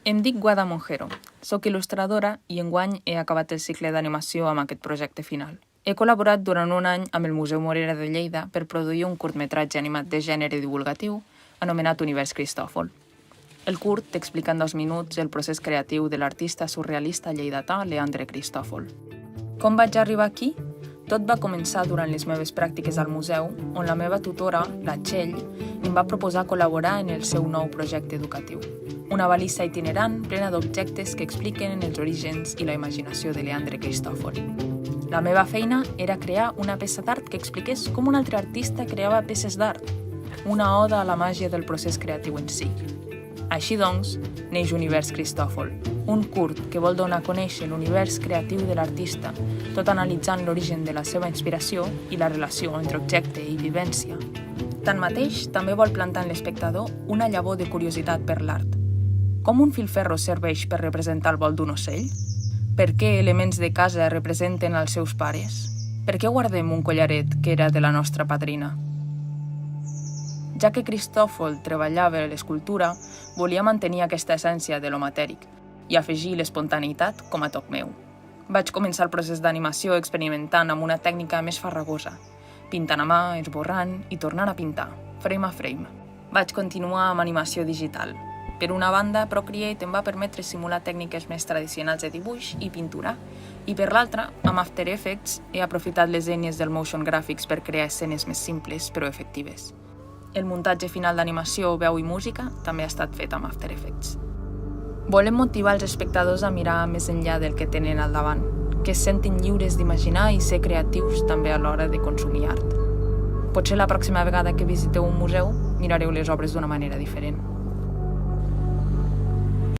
Em dic Guada Monjero, soc il·lustradora i enguany he acabat el cicle d'animació amb aquest projecte final. He col·laborat durant un any amb el Museu Morera de Lleida per produir un curtmetratge animat de gènere divulgatiu anomenat Univers Cristòfol. El curt explica en 2 minuts el procés creatiu de l'artista surrealista lleidatà Leandre Cristòfol. Com vaig arribar aquí? Tot va començar durant les meves pràctiques al museu, on la meva tutora, la Txell, em va proposar col·laborar en el seu nou projecte educatiu. Una balissa itinerant plena d'objectes que expliquen els orígens i la imaginació de Leandre Cristòfol. La meva feina era crear una peça d'art que expliqués com un altre artista creava peces d'art, una oda a la màgia del procés creatiu en si. Així doncs, neix Univers Cristòfol, un curt que vol donar a conèixer l'univers creatiu de l'artista, tot analitzant l'origen de la seva inspiració i la relació entre objecte i vivència. Tanmateix, també vol plantar en l'espectador una llavor de curiositat per l'art. Com un filferro serveix per representar el vol d'un ocell? Per què elements de casa representen els seus pares? Per què guardem un collaret que era de la nostra padrina? Ja que Cristòfol treballava l'escultura, volia mantenir aquesta essència de lo matèric i afegir l'espontaneïtat com a toc meu. Vaig començar el procés d'animació experimentant amb una tècnica més farragosa, pintant a mà, esborrant i tornant a pintar, frame a frame. Vaig continuar amb animació digital. Per una banda, Procreate em va permetre simular tècniques més tradicionals de dibuix i pintura, i per l'altra, amb After Effects, he aprofitat les eines del Motion Graphics per crear escenes més simples però efectives. El muntatge final d'animació, veu i música també ha estat fet amb After Effects. Volem motivar els espectadors a mirar més enllà del que tenen al davant, que es sentin lliures d'imaginar i ser creatius també a l'hora de consumir art. Potser la pròxima vegada que visiteu un museu mirareu les obres d'una manera diferent.